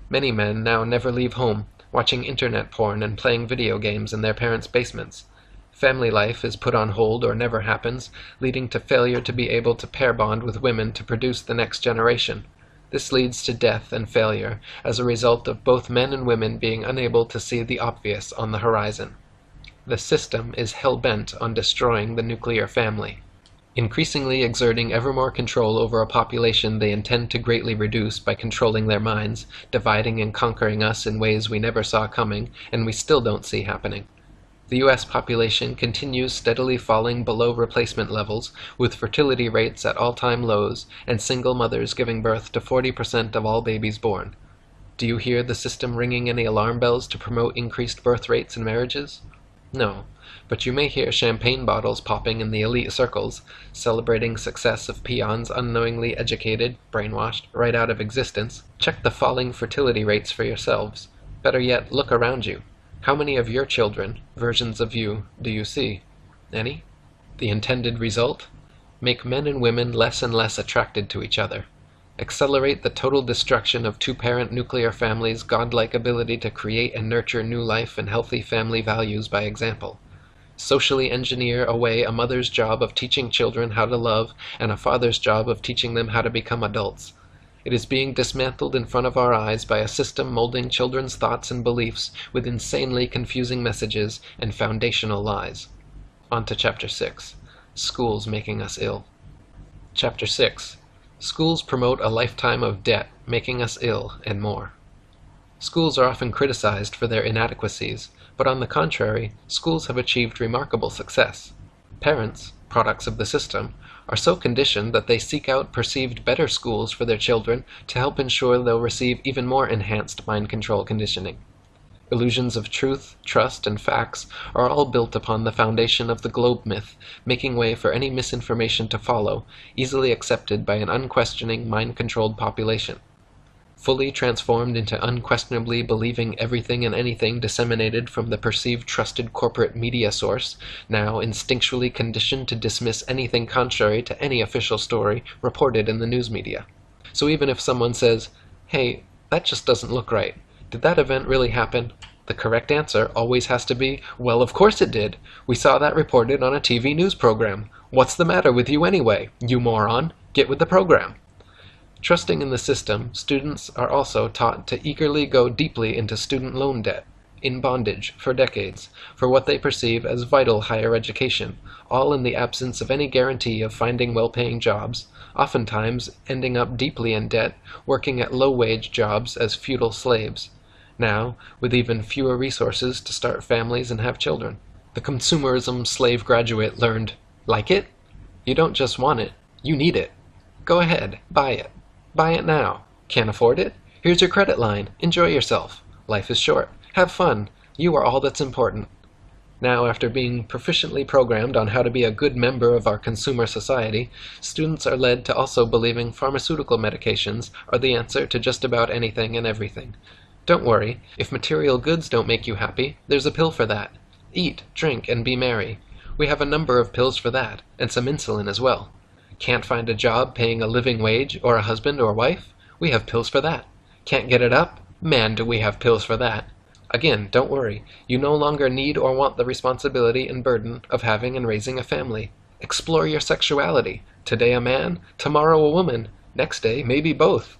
Many men now never leave home, watching internet porn and playing video games in their parents' basements. Family life is put on hold or never happens, leading to failure to be able to pair bond with women to produce the next generation. This leads to death and failure as a result of both men and women being unable to see the obvious on the horizon. The system is hell-bent on destroying the nuclear family. Increasingly exerting ever more control over a population they intend to greatly reduce by controlling their minds, dividing and conquering us in ways we never saw coming, and we still don't see happening. The U.S. population continues steadily falling below replacement levels, with fertility rates at all-time lows, and single mothers giving birth to 40% of all babies born. Do you hear the system ringing any alarm bells to promote increased birth rates and marriages? No, but you may hear champagne bottles popping in the elite circles, celebrating success of peons unknowingly educated, brainwashed, right out of existence. Check the falling fertility rates for yourselves. Better yet, look around you. How many of your children, versions of you, do you see? Any? The intended result? Make men and women less and less attracted to each other. Accelerate the total destruction of two-parent nuclear families' godlike ability to create and nurture new life and healthy family values by example. Socially engineer away a mother's job of teaching children how to love and a father's job of teaching them how to become adults. It is being dismantled in front of our eyes by a system molding children's thoughts and beliefs with insanely confusing messages and foundational lies. On to Chapter 6. Schools making us ill. Chapter 6. Schools promote a lifetime of debt, making us ill, and more. Schools are often criticized for their inadequacies, but on the contrary, schools have achieved remarkable success. Parents, products of the system, are so conditioned that they seek out perceived better schools for their children to help ensure they'll receive even more enhanced mind control conditioning. Illusions of truth, trust, and facts are all built upon the foundation of the globe myth, making way for any misinformation to follow, easily accepted by an unquestioning, mind-controlled population. Fully transformed into unquestionably believing everything and anything disseminated from the perceived trusted corporate media source, now instinctually conditioned to dismiss anything contrary to any official story reported in the news media. So even if someone says, "Hey, that just doesn't look right. Did that event really happen?" the correct answer always has to be, "Well, of course it did. We saw that reported on a TV news program. What's the matter with you anyway? You moron. Get with the program." Trusting in the system, students are also taught to eagerly go deeply into student loan debt, in bondage for decades, for what they perceive as vital higher education, all in the absence of any guarantee of finding well-paying jobs, oftentimes ending up deeply in debt, working at low-wage jobs as feudal slaves. Now, with even fewer resources to start families and have children. The consumerism slave graduate learned, like it? You don't just want it, you need it. Go ahead, buy it. Buy it now. Can't afford it? Here's your credit line. Enjoy yourself. Life is short. Have fun. You are all that's important. Now, after being proficiently programmed on how to be a good member of our consumer society, students are led to also believing pharmaceutical medications are the answer to just about anything and everything. Don't worry, if material goods don't make you happy, there's a pill for that. Eat, drink, and be merry. We have a number of pills for that, and some insulin as well. Can't find a job paying a living wage, or a husband or wife? We have pills for that. Can't get it up? Man, do we have pills for that. Again, don't worry. You no longer need or want the responsibility and burden of having and raising a family. Explore your sexuality. Today a man, tomorrow a woman, next day maybe both.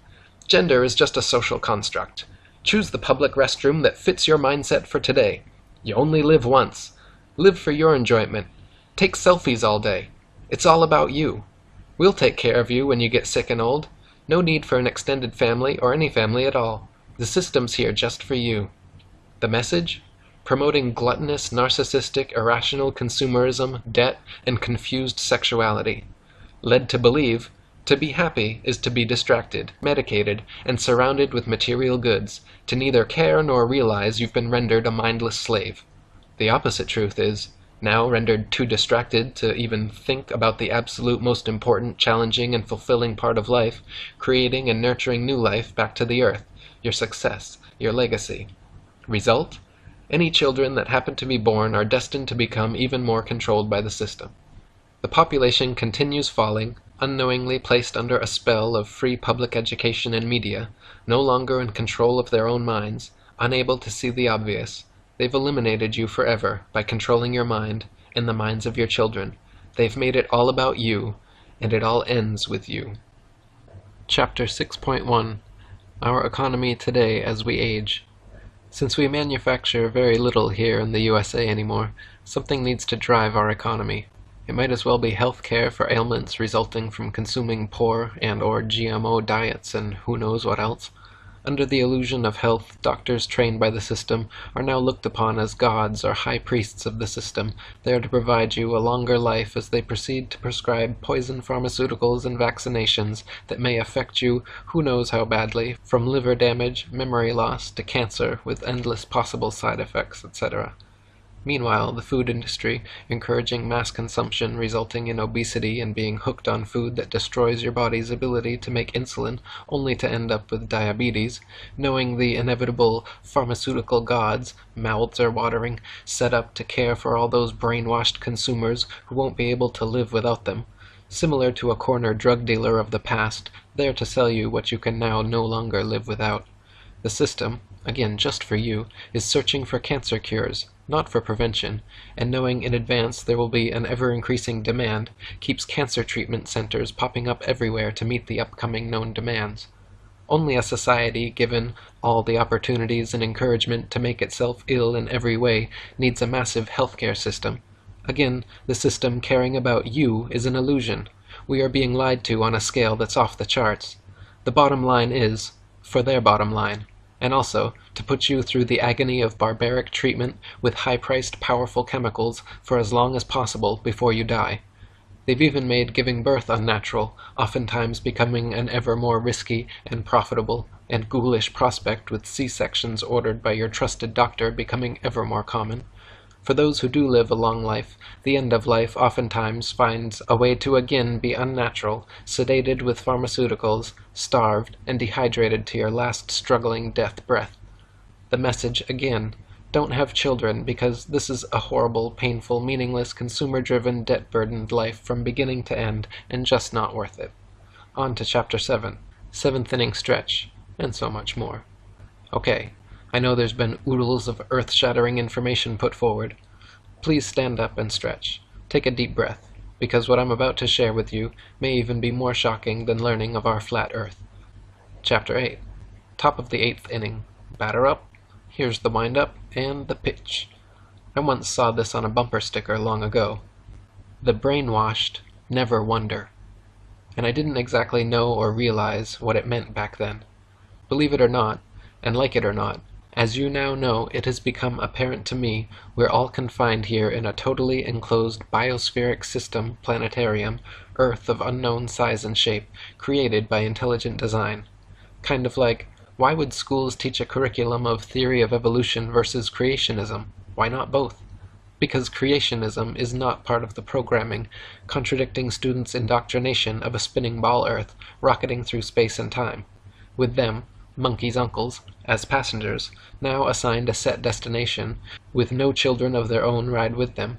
Gender is just a social construct. Choose the public restroom that fits your mindset for today. You only live once. Live for your enjoyment. Take selfies all day. It's all about you. We'll take care of you when you get sick and old. No need for an extended family or any family at all. The system's here just for you. The message? Promoting gluttonous, narcissistic, irrational consumerism, debt, and confused sexuality. Led to believe, to be happy is to be distracted, medicated, and surrounded with material goods, to neither care nor realize you've been rendered a mindless slave. The opposite truth is, now rendered too distracted to even think about the absolute most important, challenging, and fulfilling part of life, creating and nurturing new life back to the earth, your success, your legacy. Result? Any children that happen to be born are destined to become even more controlled by the system. The population continues falling, unknowingly placed under a spell of free public education and media, no longer in control of their own minds, Unable to see the obvious, they've eliminated you forever by controlling your mind and the minds of your children. They've made it all about you, and it all ends with you. Chapter 6.1 Our Economy Today as We Age. Since we manufacture very little here in the USA anymore, something needs to drive our economy. It might as well be health care for ailments resulting from consuming poor and/or GMO diets and who knows what else. Under the illusion of health, doctors trained by the system are now looked upon as gods or high priests of the system, there to provide you a longer life as they proceed to prescribe poison pharmaceuticals and vaccinations that may affect you who knows how badly, from liver damage, memory loss, to cancer with endless possible side effects, etc. Meanwhile, the food industry, encouraging mass consumption resulting in obesity and being hooked on food that destroys your body's ability to make insulin only to end up with diabetes, knowing the inevitable pharmaceutical gods, mouths are watering, set up to care for all those brainwashed consumers who won't be able to live without them. Similar to a corner drug dealer of the past, there to sell you what you can now no longer live without. The system, again just for you, is searching for cancer cures, not for prevention, and knowing in advance there will be an ever-increasing demand, keeps cancer treatment centers popping up everywhere to meet the upcoming known demands. Only a society given all the opportunities and encouragement to make itself ill in every way needs a massive healthcare system. Again, the system caring about you is an illusion. We are being lied to on a scale that's off the charts. The bottom line is, for their bottom line, and also to put you through the agony of barbaric treatment with high-priced powerful chemicals for as long as possible before you die. They've even made giving birth unnatural, oftentimes becoming an ever more risky and profitable and ghoulish prospect, with C-sections ordered by your trusted doctor becoming ever more common. For those who do live a long life, the end of life oftentimes finds a way to again be unnatural, sedated with pharmaceuticals, starved, and dehydrated to your last struggling death breath. The message, again, don't have children because this is a horrible, painful, meaningless, consumer-driven, debt-burdened life from beginning to end, and just not worth it. On to Chapter 7, 7th inning stretch, and so much more. Okay. I know there's been oodles of earth-shattering information put forward. Please stand up and stretch. Take a deep breath, because what I'm about to share with you may even be more shocking than learning of our flat Earth. Chapter 8. Top of the 8th inning. Batter up. Here's the wind-up and the pitch. I once saw this on a bumper sticker long ago. The brainwashed never wonder. And I didn't exactly know or realize what it meant back then. Believe it or not, and like it or not, as you now know, it has become apparent to me we're all confined here in a totally enclosed biospheric system planetarium, Earth of unknown size and shape, created by intelligent design. Kind of like, why would schools teach a curriculum of theory of evolution versus creationism? Why not both? Because creationism is not part of the programming, contradicting students' indoctrination of a spinning ball Earth rocketing through space and time. With them, monkeys' uncles, as passengers, now assigned a set destination, with no children of their own ride with them,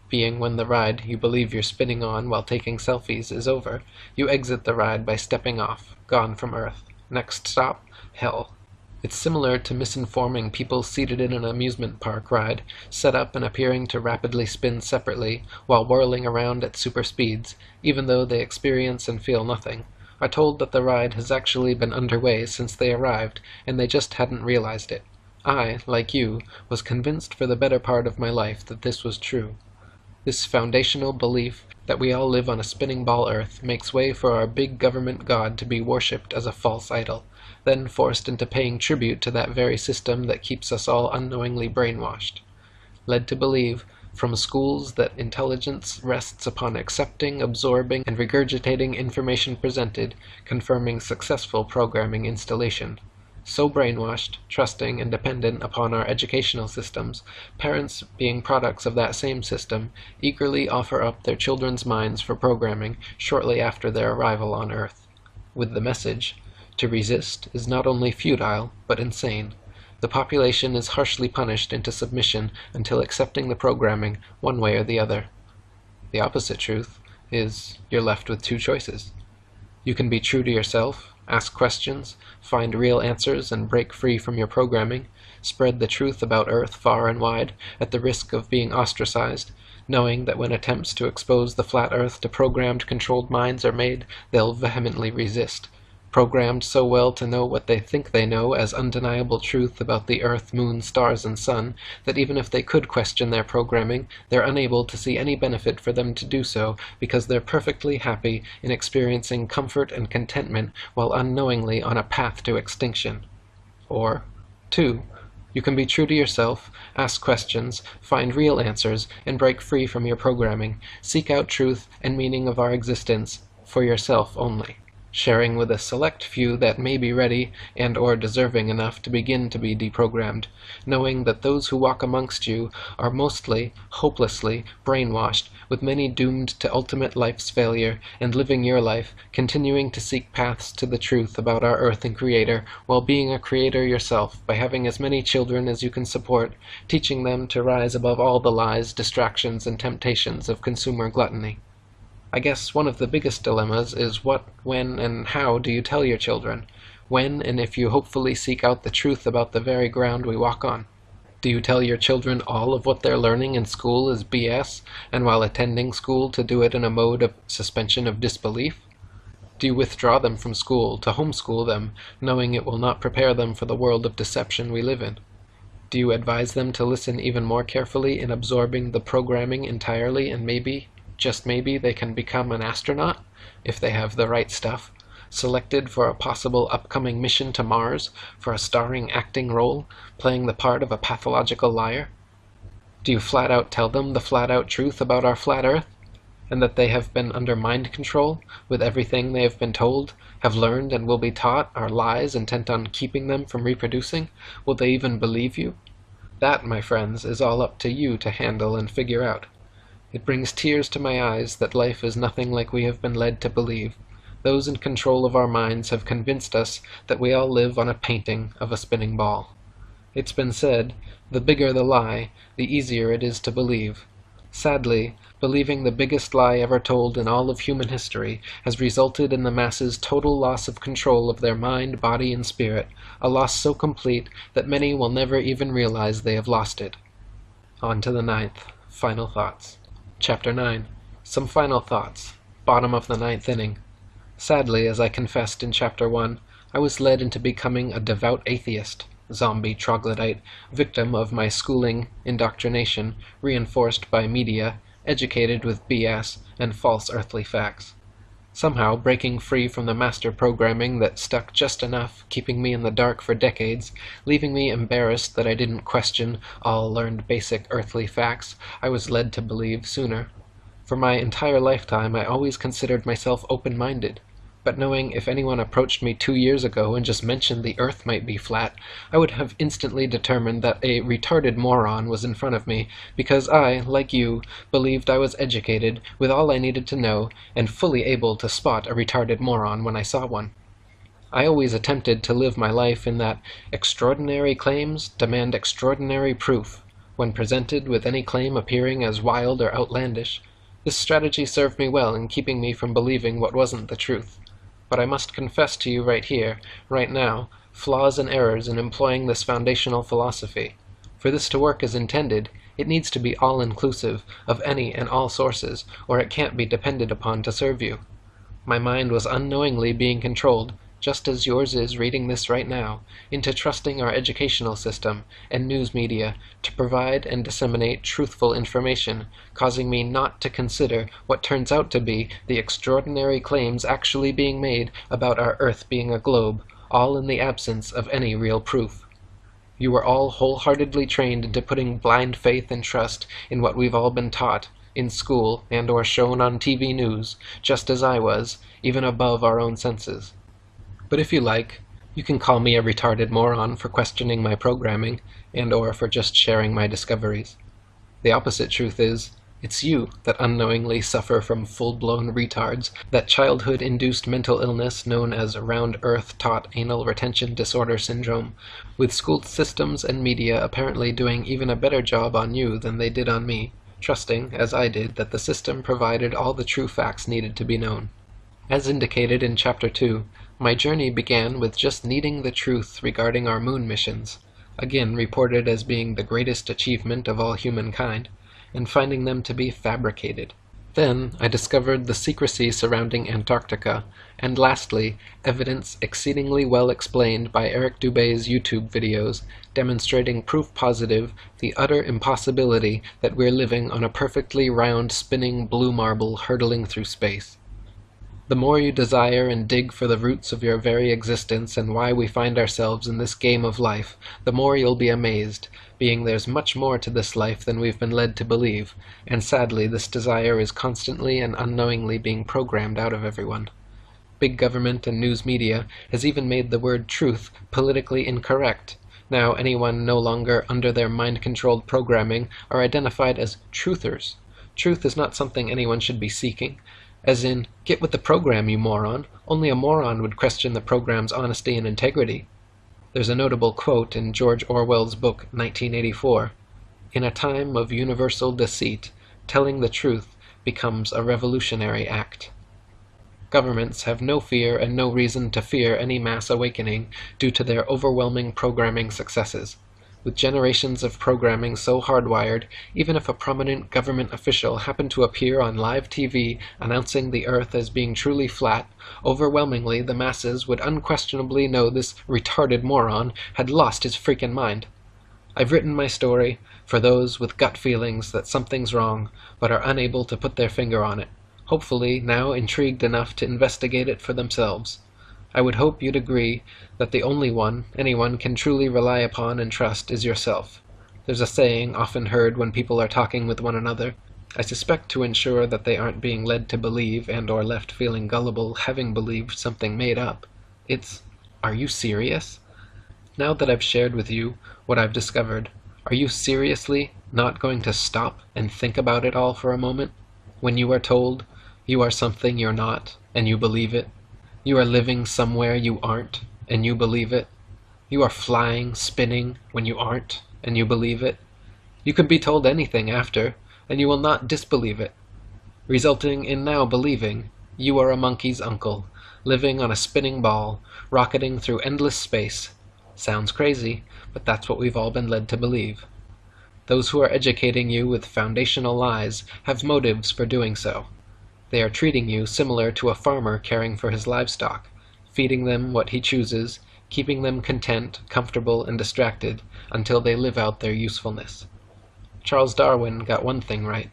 being when the ride you believe you're spinning on while taking selfies is over, you exit the ride by stepping off, gone from Earth. Next stop, hell. It's similar to misinforming people seated in an amusement park ride, set up and appearing to rapidly spin separately while whirling around at super speeds, even though they experience and feel nothing, are told that the ride has actually been underway since they arrived, and they just hadn't realized it. I, like you, was convinced for the better part of my life that this was true. This foundational belief that we all live on a spinning ball Earth makes way for our big government god to be worshipped as a false idol, then forced into paying tribute to that very system that keeps us all unknowingly brainwashed. Led to believe, from schools, that intelligence rests upon accepting, absorbing, and regurgitating information presented, confirming successful programming installation. So brainwashed, trusting, and dependent upon our educational systems, parents, being products of that same system, eagerly offer up their children's minds for programming shortly after their arrival on Earth. With the message, to resist is not only futile, but insane. The population is harshly punished into submission until accepting the programming one way or the other. The opposite truth is you're left with two choices. You can be true to yourself, ask questions, find real answers, and break free from your programming, spread the truth about Earth far and wide, at the risk of being ostracized, knowing that when attempts to expose the flat Earth to programmed, controlled minds are made, they'll vehemently resist. Programmed so well to know what they think they know as undeniable truth about the Earth, Moon, stars, and Sun, that even if they could question their programming, they're unable to see any benefit for them to do so, because they're perfectly happy in experiencing comfort and contentment while unknowingly on a path to extinction. Or, 2. You can be true to yourself, ask questions, find real answers, and break free from your programming. Seek out truth and meaning of our existence for yourself only, sharing with a select few that may be ready and or deserving enough to begin to be deprogrammed, knowing that those who walk amongst you are mostly, hopelessly, brainwashed, with many doomed to ultimate life's failure, and living your life, continuing to seek paths to the truth about our Earth and Creator, while being a creator yourself by having as many children as you can support, teaching them to rise above all the lies, distractions, and temptations of consumer gluttony. I guess one of the biggest dilemmas is what, when, and how do you tell your children? When and if you hopefully seek out the truth about the very ground we walk on? Do you tell your children all of what they're learning in school is BS, and while attending school to do it in a mode of suspension of disbelief? Do you withdraw them from school to homeschool them, knowing it will not prepare them for the world of deception we live in? Do you advise them to listen even more carefully in absorbing the programming entirely, and maybe, just maybe, they can become an astronaut, if they have the right stuff, selected for a possible upcoming mission to Mars, for a starring acting role, playing the part of a pathological liar? Do you flat out tell them the flat out truth about our flat Earth, and that they have been under mind control, with everything they have been told, have learned, and will be taught are lies intent on keeping them from reproducing? Will they even believe you? That, my friends, is all up to you to handle and figure out. It brings tears to my eyes that life is nothing like we have been led to believe. Those in control of our minds have convinced us that we all live on a painting of a spinning ball. It's been said, the bigger the lie, the easier it is to believe. Sadly, believing the biggest lie ever told in all of human history has resulted in the masses' total loss of control of their mind, body, and spirit, a loss so complete that many will never even realize they have lost it. On to the 9th. Final thoughts. Chapter 9. Some final thoughts. Bottom of the 9th inning. Sadly, as I confessed in Chapter 1, I was led into becoming a devout atheist, zombie troglodyte, victim of my schooling indoctrination, reinforced by media, educated with BS and false earthly facts. Somehow, breaking free from the master programming that stuck just enough, keeping me in the dark for decades, leaving me embarrassed that I didn't question all learned basic earthly facts I was led to believe sooner. For my entire lifetime I always considered myself open-minded, but knowing if anyone approached me 2 years ago and just mentioned the Earth might be flat, I would have instantly determined that a retarded moron was in front of me, because I, like you, believed I was educated, with all I needed to know, and fully able to spot a retarded moron when I saw one. I always attempted to live my life in that extraordinary claims demand extraordinary proof, when presented with any claim appearing as wild or outlandish. This strategy served me well in keeping me from believing what wasn't the truth. But I must confess to you right here, right now, flaws and errors in employing this foundational philosophy. For this to work as intended, it needs to be all-inclusive of any and all sources, or it can't be depended upon to serve you. My mind was unknowingly being controlled, just as yours is reading this right now, into trusting our educational system and news media to provide and disseminate truthful information, causing me not to consider what turns out to be the extraordinary claims actually being made about our Earth being a globe, all in the absence of any real proof. You were all wholeheartedly trained into putting blind faith and trust in what we've all been taught, in school and or shown on TV news, just as I was, even above our own senses. But if you like, you can call me a retarded moron for questioning my programming, and or for just sharing my discoveries. The opposite truth is, it's you that unknowingly suffer from full-blown retards, that childhood-induced mental illness known as round-earth-taught anal retention disorder syndrome, with school systems and media apparently doing even a better job on you than they did on me, trusting, as I did, that the system provided all the true facts needed to be known. As indicated in Chapter 2, my journey began with just needing the truth regarding our moon missions, again reported as being the greatest achievement of all humankind, and finding them to be fabricated. Then I discovered the secrecy surrounding Antarctica, and lastly, evidence exceedingly well explained by Eric Dubay's YouTube videos demonstrating proof positive the utter impossibility that we're living on a perfectly round spinning blue marble hurtling through space. The more you desire and dig for the roots of your very existence and why we find ourselves in this game of life, the more you'll be amazed, being there's much more to this life than we've been led to believe, and sadly this desire is constantly and unknowingly being programmed out of everyone. Big government and news media has even made the word truth politically incorrect. Now anyone no longer under their mind-controlled programming are identified as truthers. Truth is not something anyone should be seeking. As in, get with the program, you moron. Only a moron would question the program's honesty and integrity. There's a notable quote in George Orwell's book 1984. In a time of universal deceit, telling the truth becomes a revolutionary act. Governments have no fear and no reason to fear any mass awakening due to their overwhelming programming successes. With generations of programming so hardwired, even if a prominent government official happened to appear on live TV announcing the Earth as being truly flat, overwhelmingly the masses would unquestionably know this retarded moron had lost his freaking mind. I've written my story for those with gut feelings that something's wrong, but are unable to put their finger on it, hopefully now intrigued enough to investigate it for themselves. I would hope you'd agree that the only one anyone can truly rely upon and trust is yourself. There's a saying often heard when people are talking with one another, I suspect to ensure that they aren't being led to believe and or left feeling gullible having believed something made up. It's, are you serious? Now that I've shared with you what I've discovered, are you seriously not going to stop and think about it all for a moment? When you are told you are something you're not, and you believe it, you are living somewhere you aren't, and you believe it. You are flying, spinning, when you aren't, and you believe it. You can be told anything after, and you will not disbelieve it, resulting in now believing you are a monkey's uncle, living on a spinning ball, rocketing through endless space. Sounds crazy, but that's what we've all been led to believe. Those who are educating you with foundational lies have motives for doing so. They are treating you similar to a farmer caring for his livestock, feeding them what he chooses, keeping them content, comfortable, and distracted until they live out their usefulness. Charles Darwin got one thing right.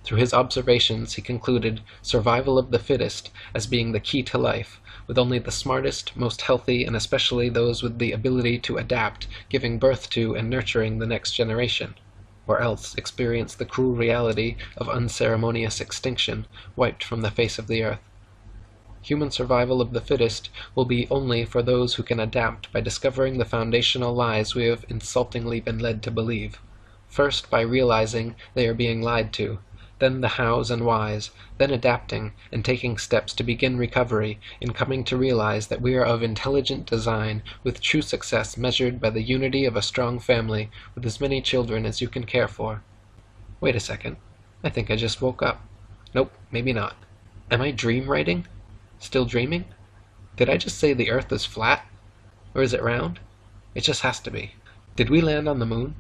Through his observations, he concluded survival of the fittest as being the key to life, with only the smartest, most healthy, and especially those with the ability to adapt, giving birth to and nurturing the next generation, or else experience the cruel reality of unceremonious extinction, wiped from the face of the earth. Human survival of the fittest will be only for those who can adapt by discovering the foundational lies we have insultingly been led to believe. First by realizing they are being lied to, then the hows and whys, then adapting and taking steps to begin recovery in coming to realize that we are of intelligent design with true success measured by the unity of a strong family with as many children as you can care for. Wait a second. I think I just woke up. Nope, maybe not. Am I dream writing? Still dreaming? Did I just say the Earth is flat? Or is it round? It just has to be. Did we land on the moon?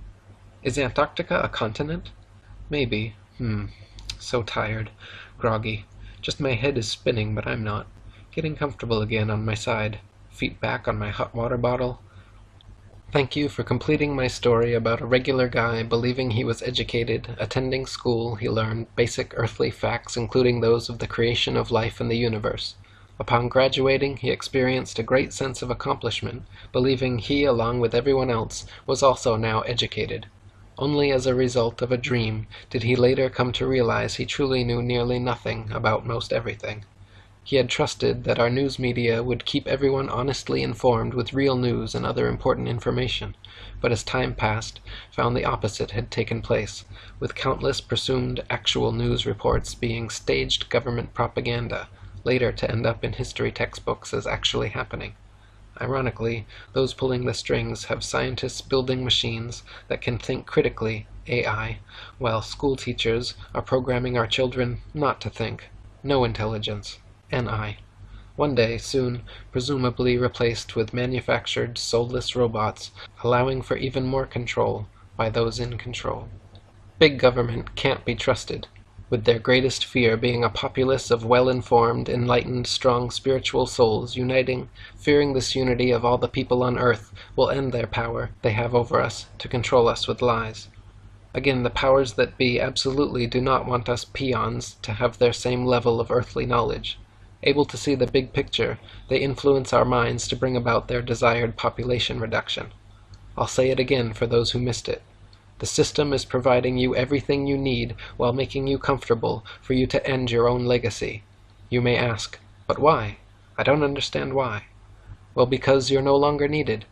Is Antarctica a continent? Maybe. So tired. Groggy. Just my head is spinning, but I'm not. Getting comfortable again on my side. Feet back on my hot water bottle. Thank you for completing my story about a regular guy believing he was educated, attending school. He learned basic earthly facts, including those of the creation of life in the universe. Upon graduating, he experienced a great sense of accomplishment, believing he, along with everyone else, was also now educated. Only as a result of a dream did he later come to realize he truly knew nearly nothing about most everything. He had trusted that our news media would keep everyone honestly informed with real news and other important information, but as time passed, found the opposite had taken place, with countless presumed actual news reports being staged government propaganda, later to end up in history textbooks as actually happening. Ironically, those pulling the strings have scientists building machines that can think critically, AI, while school teachers are programming our children not to think, no intelligence, NI. One day, soon, presumably replaced with manufactured, soulless robots, allowing for even more control by those in control. Big government can't be trusted, with their greatest fear being a populace of well-informed, enlightened, strong spiritual souls uniting, fearing this unity of all the people on earth will end their power they have over us to control us with lies. Again, the powers that be absolutely do not want us peons to have their same level of earthly knowledge. Able to see the big picture, they influence our minds to bring about their desired population reduction. I'll say it again for those who missed it. The system is providing you everything you need while making you comfortable for you to end your own legacy. You may ask, but why? I don't understand why. Well, because you're no longer needed.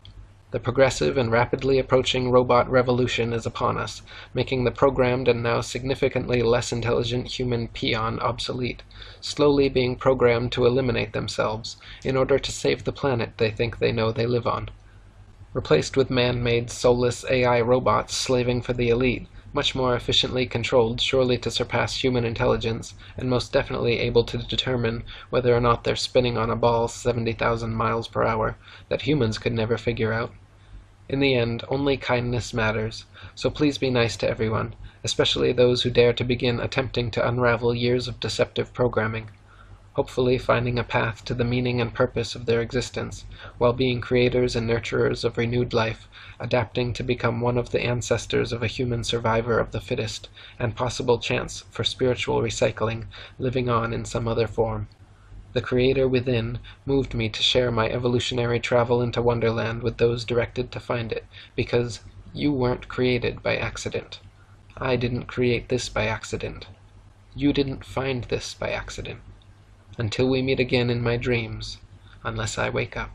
The progressive and rapidly approaching robot revolution is upon us, making the programmed and now significantly less intelligent human peon obsolete, slowly being programmed to eliminate themselves in order to save the planet they think they know they live on. Replaced with man-made, soulless AI robots slaving for the elite, much more efficiently controlled surely to surpass human intelligence, and most definitely able to determine whether or not they're spinning on a ball 70,000 miles per hour, that humans could never figure out. In the end, only kindness matters, so please be nice to everyone, especially those who dare to begin attempting to unravel years of deceptive programming, hopefully finding a path to the meaning and purpose of their existence, while being creators and nurturers of renewed life, adapting to become one of the ancestors of a human survivor of the fittest, and possible chance for spiritual recycling, living on in some other form. The Creator within moved me to share my evolutionary travel into Wonderland with those directed to find it, because you weren't created by accident. I didn't create this by accident. You didn't find this by accident. Until we meet again in my dreams, unless I wake up.